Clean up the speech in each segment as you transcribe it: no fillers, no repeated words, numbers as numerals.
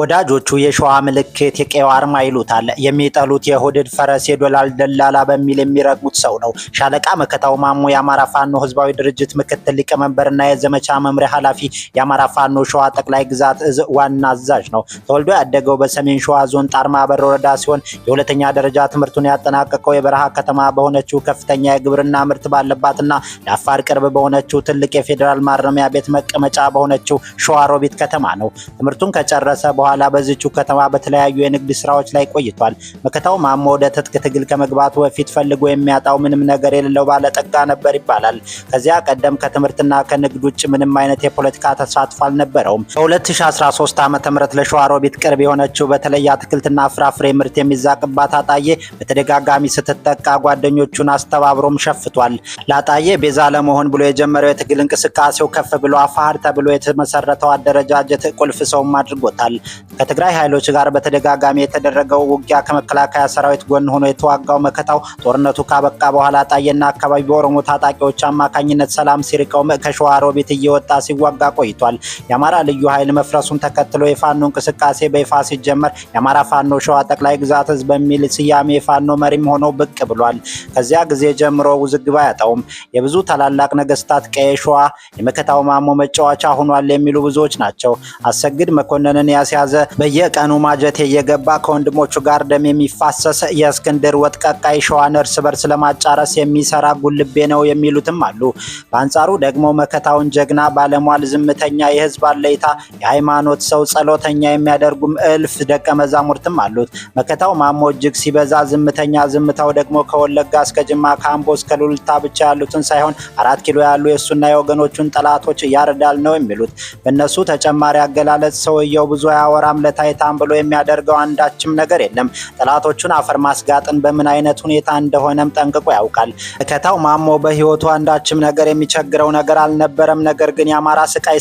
ወዳጆቹ የሸዋ ምልክት የቀዩ አርማ ይሉታል። የሚጠሉት የሁድድ ፈረስ የዶላል ደላላ በሚል የሚረግሙት ሰው ነው። ሻለቃ መከታው ማሞ የአማራ ፋኖ ህዝባዊ ድርጅት ምክትል ሊቀመንበርና የዘመቻ መምሪያ ኃላፊ፣ የአማራ ፋኖ ሸዋ ጠቅላይ ግዛት እዝ ዋና አዛዥ ነው። ተወልዶ ያደገው በሰሜን ሸዋ ዞን ጣርማበር ወረዳ ሲሆን የሁለተኛ ደረጃ ትምህርቱን ያጠናቀቀው የበረሃ ከተማ በሆነችው ከፍተኛ የግብርና ምርት ባለባትና ለአፋር ቅርብ በሆነችው ትልቅ የፌዴራል ማረሚያ ቤት መቀመጫ በሆነችው ሸዋሮቢት ከተማ ነው። ትምህርቱን ከጨረሰ በኋላ በዚህች ከተማ በተለያዩ የንግድ ስራዎች ላይ ቆይቷል። መከታው ማሞ ወደ ትጥቅ ትግል ከመግባቱ በፊት ፈልጎ የሚያጣው ምንም ነገር የሌለው ባለጠጋ ነበር ይባላል። ከዚያ ቀደም ከትምህርትና ከንግድ ውጭ ምንም አይነት የፖለቲካ ተሳትፎ አልነበረውም። በ2013 ዓ.ም ለሸዋሮቢት ቅርብ የሆነችው በተለይ አትክልትና ፍራፍሬ ምርት የሚዛቅባት አጣዬ በተደጋጋሚ ስትጠቃ ጓደኞቹን አስተባብሮም ሸፍቷል። ለአጣዬ ቤዛ ለመሆን ብሎ የጀመረው የትግል እንቅስቃሴው ከፍ ብሎ አፋር ተብሎ የተመሰረተው አደረጃጀት ቁልፍ ሰውም አድርጎታል። ከትግራይ ኃይሎች ጋር በተደጋጋሚ የተደረገው ውጊያ ከመከላከያ ሰራዊት ጎን ሆኖ የተዋጋው መከታው ጦርነቱ ካበቃ በኋላ ጣየና አካባቢ በኦሮሞ ታጣቂዎች አማካኝነት ሰላም ሲርቀው ከሸዋሮቢት እየወጣ ሲዋጋ ቆይቷል። የአማራ ልዩ ኃይል መፍረሱን ተከትሎ የፋኖ እንቅስቃሴ በይፋ ሲጀመር የአማራ ፋኖ ሸዋ ጠቅላይ ግዛት ህዝብ በሚል ስያሜ የፋኖ መሪም ሆኖ ብቅ ብሏል። ከዚያ ጊዜ ጀምሮ ውዝግብ አያጣውም። የብዙ ታላላቅ ነገስታት ቀይ ሸዋ የመከታው ማሞ መጫወቻ ሆኗል የሚሉ ብዙዎች ናቸው። አሰግድ መኮንንን ያስያዘ በየቀኑ ማጀቴ እየገባ ከወንድሞቹ ጋር ደም የሚፋሰስ የእስክንድር ወጥቀቃይ ሸዋን እርስ በርስ ለማጫረስ የሚሰራ ጉልቤ ነው የሚሉትም አሉ። በአንጻሩ ደግሞ መከታውን ጀግና ባለሟል፣ ዝምተኛ፣ የህዝብ አለይታ፣ የሃይማኖት ሰው፣ ጸሎተኛ የሚያደርጉም እልፍ ደቀ መዛሙርትም አሉት። መከታው ማሞ እጅግ ሲበዛ ዝምተኛ፣ ዝምታው ደግሞ ከወለጋ እስከ ጅማ ከአምቦ እስከ ሉልታ ብቻ ያሉትን ሳይሆን 4 ኪሎ ያሉ የእሱና የወገኖቹን ጠላቶች ያርዳል ነው የሚሉት። በእነሱ ተጨማሪ አገላለጽ ሰውየው ብዙ አያወራም፣ ለታይታም ብሎ የሚያደርገው አንዳችም ነገር የለም። ጠላቶቹን አፈር ማስጋጥን በምን አይነት ሁኔታ እንደሆነም ጠንቅቆ ያውቃል። መከታው ማሞ በህይወቱ አንዳችም ነገር የሚቸግረው ነገር አልነበረም። ነገር ግን የአማራ ስቃይ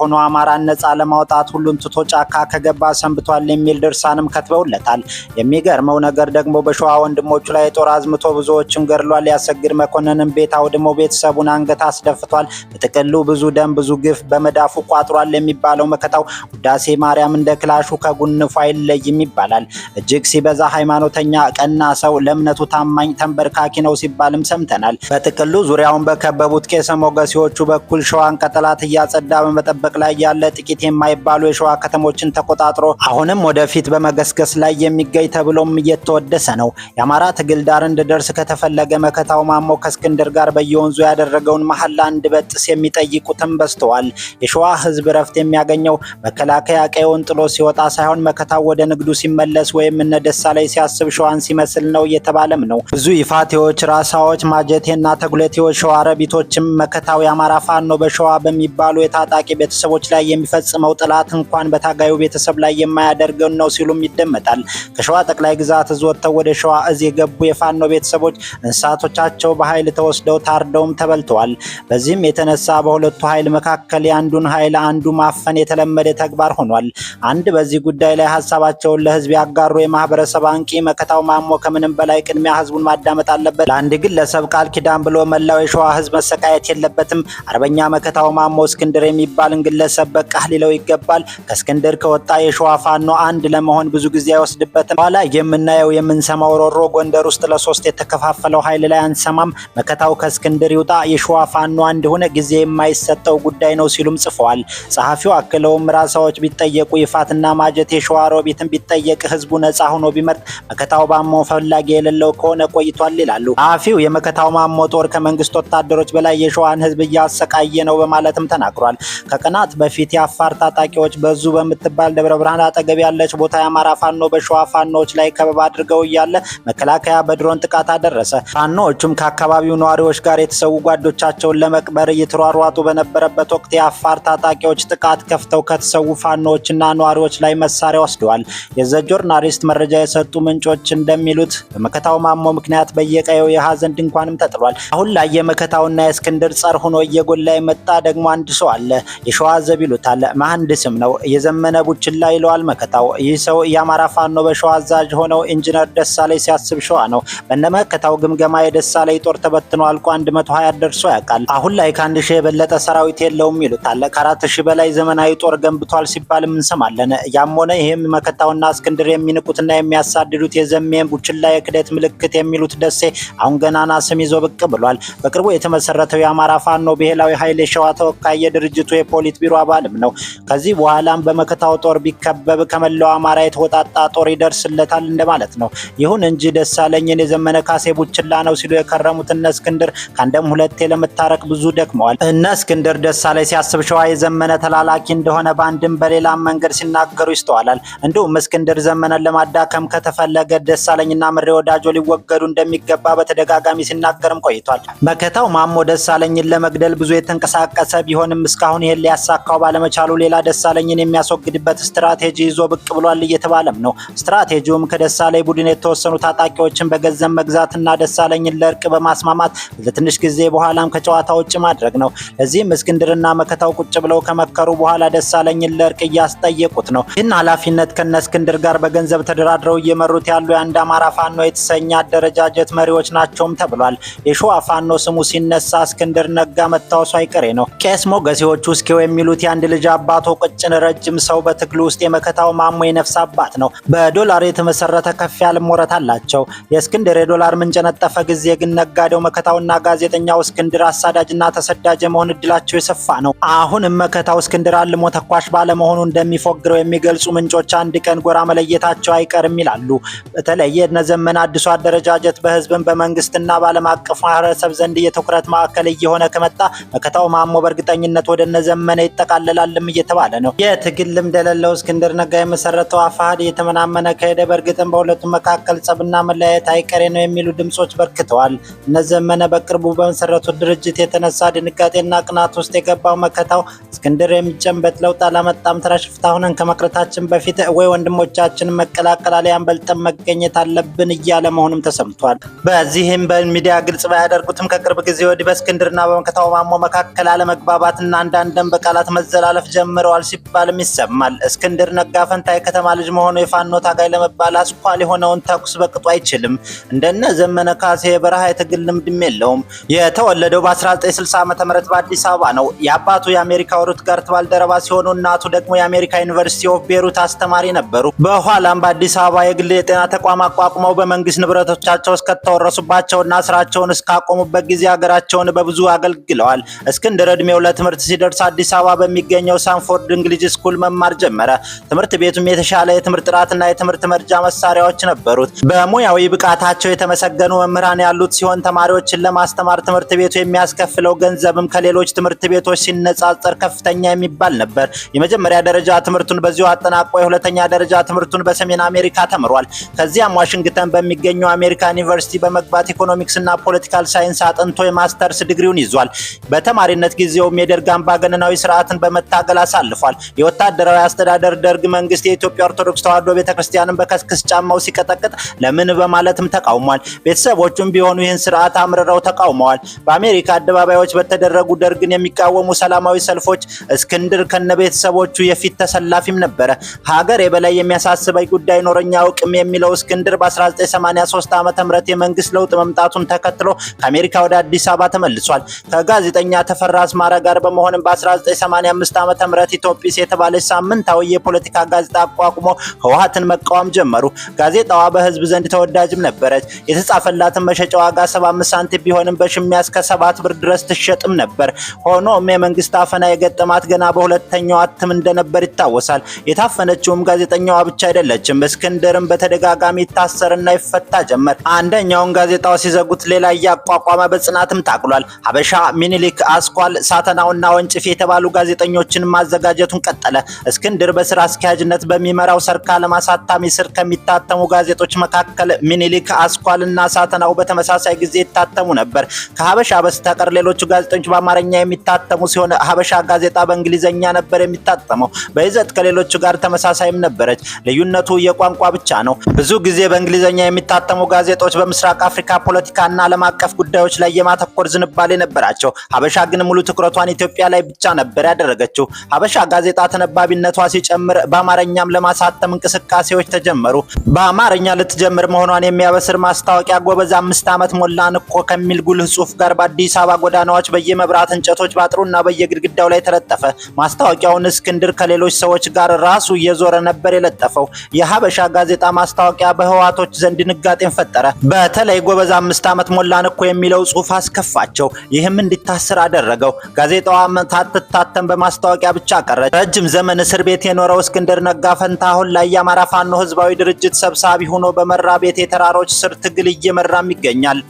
ሆኖ አማራን ነፃ ለማውጣት ሁሉን ትቶ ጫካ ከገባ ሰንብቷል የሚል ድርሳንም ከትበውለታል። የሚገርመው ነገር ደግሞ በሸዋ ወንድሞቹ ላይ ጦር አዝምቶ ብዙዎችን ገድሏል። ያሰግድ መኮንንን ቤት አውድሞ ቤተሰቡን አንገት አስደፍቷል። በጥቅሉ ብዙ ደም ብዙ ግፍ በመዳፉ ቋጥሯል የሚባለው መከታው ውዳሴ ማርያም እንደ ክላሹ ከጉንፋ አይለይም ይባላል። እጅግ ሲበዛ ሃይማኖተኛ፣ ቀና ሰው፣ ለእምነቱ ታማኝ፣ ተንበርካኪ ነው ሲባልም ሰምተናል። በጥቅሉ ዙሪያውን በከበቡት ቄሰ ሞገሲዎቹ በኩል ሸዋን ከጠላት እያጸዳ በመጠበቅ ላይ ያለ ጥቂት የማይባሉ የሸዋ ከተሞችን ተቆጣጥሮ አሁንም ወደፊት በመገስገስ ላይ የሚገኝ ተብሎም እየተወደሰ ነው። የአማራ ትግል ዳር እንዲደርስ ከተፈለገ መከታው ማሞ ከእስክንድር ጋር በየወንዙ ያደረገውን መሐላ እንዲበጥስ የሚጠይቁትም በዝተዋል። የሸዋ ህዝብ ረፍት የሚያገኘው መከላከያ ቀየውን ጥሎ ሲወጣ ሳይሆን መከታው ወደ ንግዱ ሲመለስ ወይም እነ ደሳለኝ ሲያስብ ሸዋን ሲመስል ነው እየተባለም ነው። ብዙ ይፋቴዎች፣ ራሳዎች፣ ማጀቴና ተጉለቴዎች፣ ሸዋሮቢቶችም መከታው የአማራ ፋኖ በሸዋ በሚባሉ የታጣቂ ቤተሰቦች ላይ የሚፈጽመው ጥላት እንኳን በታጋዩ ቤተሰብ ላይ የማያደርገው ነው ሲሉም ይደመጣል። ከሸዋ ጠቅላይ ግዛት እዝ ወጥተው ወደ ሸዋ እዝ የገቡ የፋኖ ቤተሰቦች እንስሳቶቻቸው በኃይል ተወስደው ታርደውም ተበልተዋል። በዚህም የተነሳ በሁለቱ ኃይል መካከል የአንዱን ኃይል አንዱ ማፈን የተለመደ ተግባር ሆኗል። አንድ በዚህ ጉዳይ ላይ ሀሳባቸውን ለህዝብ ያጋሩ የማህበረሰብ አንቂ መከታው ማሞ ከምንም በላይ ቅድሚያ ህዝቡን ማዳመጥ አለበት፣ ለአንድ ግለሰብ ቃል ኪዳን ብሎ መላው የሸዋ ህዝብ መሰቃየት የለበትም፣ አርበኛ መከታው ማሞ እስክንድር የሚባልን ግለሰብ በቃ ሊለው ይገባል፣ ከእስክንድር ከወጣ የሸዋ ፋኖ አንድ ለመሆን ብዙ ጊዜ አይወስድበትም፣ ኋላ የምናየው የምንሰማው ሮሮ ጎንደር ውስጥ ለሶስት የተከፋፈለው ኃይል ላይ አንሰማም፣ መከታው ከእስክንድር ይውጣ፣ የሸዋ ፋኖ አንድ ሆነ ጊዜ የማይሰጠው ጉዳይ ነው ሲሉም ጽፈዋል። ጸሐፊው አክለውም ራሳዎች ቢጠየቁ ይፋትና ማጀቴ ሸዋሮቢትን ቢጠየቅ ህዝቡ ነፃ ሆኖ ቢመርጥ መከታው ማሞ ፈላጊ የሌለው ከሆነ ቆይቷል ይላሉ። ጸሐፊው የመከታው ማሞ ጦር ከመንግስት ወታደሮች በላይ የሸዋን ህዝብ እያሰቃየ ነው በማለትም ተናግሯል። ከቀናት በፊት የአፋር ታጣቂዎች በዙ በምትባል ደብረ ብርሃን አጠገብ ያለች ቦታ የአማራ ፋኖ በሸዋ ፋኖዎች ላይ ከበባ አድርገው እያለ መከላከያ በድሮን ጥቃት አደረሰ። ፋኖዎቹም ከአካባቢው ነዋሪዎች ጋር የተሰዉ ጓዶቻቸውን ለመቅበር እየተሯሯጡ በነበረበት ወቅት የአፋር ታጣቂዎች ጥቃት ከፍተው ከተሰዉ ፋኖዎችና ነዋሪዎች ላይ መሳሪያ ወስደዋል። የዘ ጆርናሊስት መረጃ የሰጡ ምንጮች እንደሚሉት በመከታው ማሞ ምክንያት በየቀየው የሀዘን ድንኳንም ተጥሏል። አሁን ላይ የመከታውና የእስክንድር ጸር ሆኖ እየጎላ የመጣ ደግሞ አንድ ሰው አለ። የሸዋ ዘብ ይሉታል። መሐንዲስም ነው። የዘመነ ቡችላ ይለዋል መከታው። ይህ ሰው የአማራ ፋኖ በሸዋ አዛዥ ሆነው ኢንጂነር ደሳለኝ ሲያስብ ሸዋ ነው። በነመከታው ግምገማ የደሳለኝ ጦር ተበትኖ አልቆ 120 ደርሶ ያውቃል። አሁን ላይ ከ1000 የበለጠ ሰራዊት የለውም ይሉታል። ከ4000 በላይ ዘመናዊ ጦር ገንብቷል ሲባልም እንሰማለን። እናውቃለን። ያም ሆነ ይህም መከታውና እስክንድር የሚንቁትና የሚያሳድዱት የዘሜን ቡችላ የክደት ምልክት የሚሉት ደሴ አሁን ገናና ስም ይዞ ብቅ ብሏል። በቅርቡ የተመሰረተው የአማራ ፋኖ ብሔራዊ ኃይል የሸዋ ተወካይ የድርጅቱ የፖሊት ቢሮ አባልም ነው። ከዚህ በኋላም በመከታው ጦር ቢከበብ ከመላው አማራ የተወጣጣ ጦር ይደርስለታል እንደማለት ነው። ይሁን እንጂ ደሳለኝን የዘመነ ካሴ ቡችላ ነው ሲሉ የከረሙት እነ እስክንድር ከአንድም ሁለቴ ለመታረቅ ብዙ ደክመዋል። እነ እስክንድር ደሳለኝ ሲያስብ ሸዋ የዘመነ ተላላኪ እንደሆነ በአንድም በሌላም መንገድ ሲናገሩ ይስተዋላል። እንዲሁም እስክንድር ዘመነን ለማዳከም ከተፈለገ ደሳለኝና ምሬ ወዳጆ ሊወገዱ እንደሚገባ በተደጋጋሚ ሲናገርም ቆይቷል። መከታው ማሞ ደሳለኝን ለመግደል ብዙ የተንቀሳቀሰ ቢሆንም እስካሁን ይሄን ሊያሳካው ባለመቻሉ ሌላ ደሳለኝን የሚያስወግድበት ስትራቴጂ ይዞ ብቅ ብሏል እየተባለም ነው። ስትራቴጂውም ከደሳለኝ ቡድን የተወሰኑ ታጣቂዎችን በገንዘብ መግዛትና ደሳለኝን ለእርቅ በማስማማት ለትንሽ ጊዜ በኋላም ከጨዋታ ውጭ ማድረግ ነው። ለዚህም እስክንድርና መከታው ቁጭ ብለው ከመከሩ በኋላ ደሳለኝን ለእርቅ እያስጠየቁት ነው። ይህን ኃላፊነት ከነ እስክንድር ጋር በገንዘብ ተደራድረው እየመሩት ያሉ የአንድ አማራ ፋኖ የተሰኘ አደረጃጀት መሪዎች ናቸውም ተብሏል። የሸዋ ፋኖ ስሙ ሲነሳ እስክንድር ነጋ መታወሱ አይቀሬ ነው። ቄስ ሞገሴዎቹ እስኪው የሚሉት የአንድ ልጅ አባቶ ቀጭን ረጅም ሰው በትግሉ ውስጥ የመከታው ማሞ የነፍስ አባት ነው። በዶላር የተመሰረተ ከፍ ያለ ሞረት አላቸው። የእስክንድር የዶላር ምንጭ ነጠፈ ጊዜ ግን ነጋዴው መከታውና ጋዜጠኛው እስክንድር አሳዳጅና ተሰዳጅ የመሆን እድላቸው የሰፋ ነው። አሁንም መከታው እስክንድር አልሞ ተኳሽ ባለመሆኑ እንደሚፎግረው የሚገልጹ ምንጮች አንድ ቀን ጎራ መለየታቸው አይቀርም ይላሉ። በተለይ የነዘመነ አዲሱ አደረጃጀት በህዝብን በመንግስትና በዓለም አቀፍ ማህበረሰብ ዘንድ የትኩረት ማዕከል እየሆነ ከመጣ መከታው ማሞ በእርግጠኝነት ወደ ነዘመነ ይጠቃለላልም እየተባለ ነው። የትግል ልምድ የሌለው እስክንድር ነጋ የመሰረተው አፋሕድ እየተመናመነ ከሄደ በእርግጥም በሁለቱም መካከል ጸብና መለያየት አይቀሬ ነው የሚሉ ድምጾች በርክተዋል። እነዘመነ በቅርቡ በመሰረቱት ድርጅት የተነሳ ድንጋጤና ቅናት ውስጥ የገባው መከታው እስክንድር የሚጨንበት ለውጥ አላመጣም፣ ተራ ሽፍታ ሆነን ከመቅረታችን በፊት ወይ ወንድሞቻችንን መቀላቀል አሊያም በልጠን መገኘት አለብን እያለ መሆኑም ተሰምቷል። በዚህም በሚዲያ ግልጽ ባያደርጉትም ከቅርብ ጊዜ ወዲህ በእስክንድርና በመከታው ማሞ መካከል አለመግባባትና አንዳንድም በቃላት መዘላለፍ ጀምረዋል ሲባልም ይሰማል። እስክንድር ነጋ ፈንታ የከተማ ልጅ መሆኑ የፋኖ ታጋይ ለመባል አስኳል የሆነውን ተኩስ በቅጡ አይችልም። እንደነ ዘመነ ካሴ የበረሃ የትግል ልምድም የለውም። የተወለደው በ1960 ዓ.ም በአዲስ አበባ ነው። የአባቱ የአሜሪካ ሩትጋርት ባልደረባ ሲሆኑ እናቱ ደግሞ የአሜሪካ ዩኒቨርሲቲ ኦፍ ቤሩት አስተማሪ ነበሩ። በኋላም በአዲስ አበባ የግል የጤና ተቋም አቋቁመው በመንግስት ንብረቶቻቸው እስከተወረሱባቸውና ስራቸውን እስካቆሙበት ጊዜ ሀገራቸውን በብዙ አገልግለዋል። እስክንድር እድሜው ለትምህርት ሲደርስ አዲስ አበባ በሚገኘው ሳንፎርድ እንግሊዝ ስኩል መማር ጀመረ። ትምህርት ቤቱም የተሻለ የትምህርት ጥራትና የትምህርት መርጃ መሳሪያዎች ነበሩት። በሙያዊ ብቃታቸው የተመሰገኑ መምህራን ያሉት ሲሆን ተማሪዎችን ለማስተማር ትምህርት ቤቱ የሚያስከፍለው ገንዘብም ከሌሎች ትምህርት ቤቶች ሲነጻጸር ከፍተኛ የሚባል ነበር። የመጀመሪያ ደረጃ ትምህርቱን በዚሁ አጠናቆ የሁለተኛ ደረጃ ትምህርቱን በሰሜን አሜሪካ ተምሯል። ከዚያም ዋሽንግተን በሚገኘው አሜሪካን ዩኒቨርሲቲ በመግባት ኢኮኖሚክስ እና ፖለቲካል ሳይንስ አጥንቶ የማስተርስ ዲግሪውን ይዟል። በተማሪነት ጊዜውም የደርግ አምባገነናዊ ስርዓትን በመታገል አሳልፏል። የወታደራዊ አስተዳደር ደርግ መንግስት የኢትዮጵያ ኦርቶዶክስ ተዋሕዶ ቤተክርስቲያንን በከስክስ ጫማው ሲቀጠቅጥ ለምን በማለትም ተቃውሟል። ቤተሰቦቹም ቢሆኑ ይህን ስርዓት አምርረው ተቃውመዋል። በአሜሪካ አደባባዮች በተደረጉ ደርግን የሚቃወሙ ሰላማዊ ሰልፎች እስክንድር ከነቤተሰቦቹ የፊት ተሰላፊም ነበረ። ሀገር የበላይ የሚያሳስበኝ ጉዳይ ኖረኛ አውቅም የሚለው እስክንድር በ1983 ዓ.ም የመንግስት ለውጥ መምጣቱን ተከትሎ ከአሜሪካ ወደ አዲስ አበባ ተመልሷል። ከጋዜጠኛ ተፈራ አስማረ ጋር በመሆንም በ1985 ዓ.ም ኢትዮጲስ የተባለች ሳምንታዊ የፖለቲካ ጋዜጣ አቋቁሞ ህወሓትን መቃወም ጀመሩ። ጋዜጣዋ በህዝብ ዘንድ ተወዳጅም ነበረች። የተጻፈላትን መሸጫ ዋጋ 75 ሳንቲም ቢሆንም በሽሚያ እስከ 7 ብር ድረስ ትሸጥም ነበር። ሆኖም የመንግስት አፈና የገጠማት ገና በሁለተኛው እትም እንደነበር ይታወሳል። የታፈነችውም ጋዜጠኛዋ ብቻ አይደለችም። እስክንድርም በተደጋጋሚ ይታሰርና ይፈታ ጀመር። አንደኛውን ጋዜጣው ሲዘጉት ሌላ እያቋቋመ በጽናትም ታግሏል። ሀበሻ፣ ሚኒሊክ፣ አስኳል፣ ሳተናውና ወንጭፍ የተባሉ ጋዜጠኞችን ማዘጋጀቱን ቀጠለ። እስክንድር በስራ አስኪያጅነት በሚመራው ሰርካለም አሳታሚ ስር ከሚታተሙ ጋዜጦች መካከል ሚኒሊክ፣ አስኳል እና ሳተናው በተመሳሳይ ጊዜ ይታተሙ ነበር። ከሀበሻ በስተቀር ሌሎቹ ጋዜጦች በአማርኛ የሚታተሙ ሲሆን ሀበሻ ጋዜጣ በእንግሊዘኛ ነበር የሚታተመው። በይዘት ከሌሎቹ ጋር ተመሳሳይም ነበረች። ልዩነቱ የቋንቋ ብቻ ነው። ብዙ ጊዜ በእንግሊዘኛ የሚታተሙ ጋዜጦች በምስራቅ አፍሪካ ፖለቲካና ዓለም አቀፍ ጉዳዮች ላይ የማተኮር ዝንባሌ ነበራቸው። ሀበሻ ግን ሙሉ ትኩረቷን ኢትዮጵያ ላይ ብቻ ነበር ያደረገችው። ሀበሻ ጋዜጣ ተነባቢነቷ ሲጨምር በአማርኛም ለማሳተም እንቅስቃሴዎች ተጀመሩ። በአማርኛ ልትጀምር መሆኗን የሚያበስር ማስታወቂያ ጎበዝ 5 ዓመት ሞላን እኮ ከሚል ጉልህ ጽሑፍ ጋር በአዲስ አበባ ጎዳናዎች በየመብራት እንጨቶች ባጥሩና በየግድግዳው ላይ ተለጠፈ። ማስታወቂያውን እስክንድር ከሌሎች ሰዎች ሰዎች ጋር ራሱ እየዞረ ነበር የለጠፈው። የሀበሻ ጋዜጣ ማስታወቂያ በህዋቶች ዘንድ ድንጋጤን ፈጠረ። በተለይ ጎበዝ 5 ዓመት ሞላን እኮ የሚለው ጽሑፍ አስከፋቸው። ይህም እንዲታሰር አደረገው። ጋዜጣዋ ታትታተም በማስታወቂያ ብቻ ቀረች። ረጅም ዘመን እስር ቤት የኖረው እስክንድር ነጋ ፈንታ አሁን ላይ የአማራ ፋኖ ህዝባዊ ድርጅት ሰብሳቢ ሆኖ በመራ ቤቴ ተራሮች ስር ትግል እየመራም ይገኛል።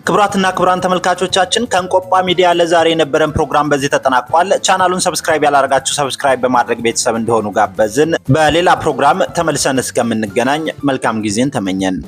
ክቡራትና ክቡራን ተመልካቾቻችን ከእንቆጳ ሚዲያ ለዛሬ የነበረን ፕሮግራም በዚህ ተጠናቋል። ቻናሉን ሰብስክራይብ ያላደረጋችሁ ሰብስክራይብ በማድረግ ቤተሰብ እንዲሆኑ ጋበዝን። በሌላ ፕሮግራም ተመልሰን እስከምንገናኝ መልካም ጊዜን ተመኘን።